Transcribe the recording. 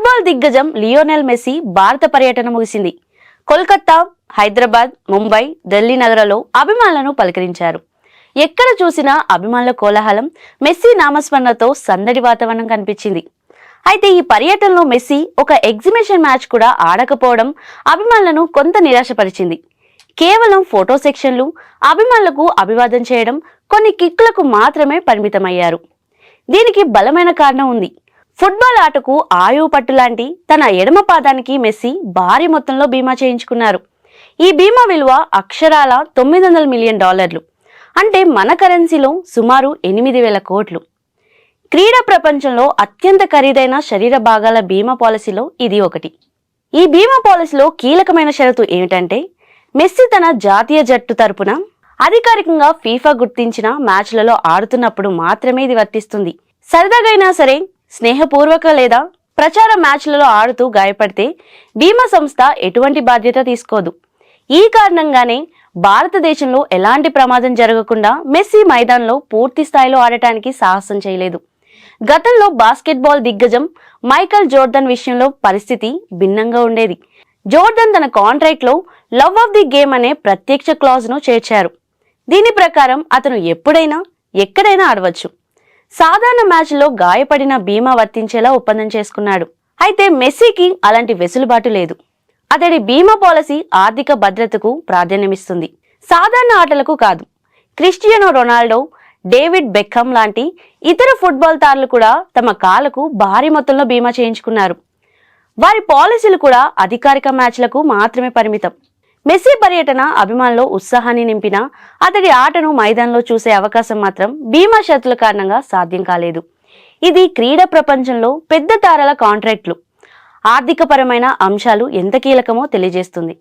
Football దిగ్గజం Lionel Messi భారత పర్యటన ముగిసింది. కోల్కతా, హైదరాబాద్, ముంబై, ఢిల్లీ నగరాల్లో అభిమానులను పలకరించారు. ఎక్కడ చూసినా అభిమానుల కోలాహలం, మెస్సీ నామస్మరణతో సందడి వాతావరణం కనిపించింది. అయితే ఈ పర్యటనలో మెస్సీ ఒక ఎగ్జిబిషన్ మ్యాచ్ కూడా ఆడకపోవడం అభిమానులను కొంత నిరాశపరిచింది. కేవలం ఫోటో సెక్షన్లు, అభిమానులకు అభివాదం చేయడం, కొన్ని కిక్కులకు మాత్రమే పరిమితమయ్యారు. దీనికి బలమైన కారణం ఉంది. ఫుట్బాల్ ఆటకు ఆయువు పట్టు లాంటి తన ఎడమ పాదానికి మెస్సీ భారీ మొత్తంలో బీమా చేయించుకున్నారు. ఈ బీమా విలువ అక్షరాల $900 మిలియన్, అంటే మన కరెన్సీలో సుమారు 8,000 కోట్లు. క్రీడా ప్రపంచంలో అత్యంత ఖరీదైన శరీర భాగాల బీమా పాలసీలో ఇది ఒకటి. ఈ బీమా పాలసీలో కీలకమైన షరతు ఏమిటంటే, మెస్సీ తన జాతీయ జట్టు తరపున అధికారికంగా ఫీఫా గుర్తించిన మ్యాచ్లలో ఆడుతున్నప్పుడు మాత్రమే ఇది వర్తిస్తుంది. సరదాగైనా సరే, స్నేహపూర్వక లేదా ప్రచార మ్యాచ్లలో ఆడుతూ గాయపడితే బీమా సంస్థ ఎటువంటి బాధ్యత తీసుకోదు. ఈ కారణంగానే భారతదేశంలో ఎలాంటి ప్రమాదం జరగకుండా మెస్సీ మైదానంలో పూర్తి స్థాయిలో ఆడటానికి సాహసం చేయలేదు. గతంలో బాస్కెట్బాల్ దిగ్గజం మైకల్ జోర్డన్ విషయంలో పరిస్థితి భిన్నంగా ఉండేది. జోర్డన్ తన కాంట్రాక్ట్ లో లవ్ ఆఫ్ ది గేమ్ అనే ప్రత్యక్ష క్లాజ్ ను చేర్చారు. దీని ప్రకారం అతను ఎప్పుడైనా ఎక్కడైనా ఆడవచ్చు. సాధారణ మ్యాచ్లో గాయపడిన బీమా వర్తించేలా ఒప్పందం చేసుకున్నాడు. అయితే మెస్సీకి అలాంటి వెసులుబాటు లేదు. అతడి బీమా పాలసీ ఆర్థిక భద్రతకు ప్రాధాన్యమిస్తుంది, సాధారణ ఆటలకు కాదు. క్రిస్టియానో రొనాల్డో, డేవిడ్ బెక్కమ్ లాంటి ఇతర ఫుట్బాల్ తారలు కూడా తమ కాళ్లకు భారీ మొత్తంలో బీమా చేయించుకున్నారు. వారి పాలసీలు కూడా అధికారిక మ్యాచ్లకు మాత్రమే పరిమితం. మెస్సీ పర్యటన అభిమానుల్లో ఉత్సాహాన్ని నింపినా అతడి ఆటను మైదానంలో చూసే అవకాశం మాత్రం బీమా షరతుల కారణంగా సాధ్యం కాలేదు. ఇది క్రీడా ప్రపంచంలో పెద్ద తారల కాంట్రాక్ట్లు, ఆర్థికపరమైన అంశాలు ఎంత కీలకమో తెలియజేస్తుంది.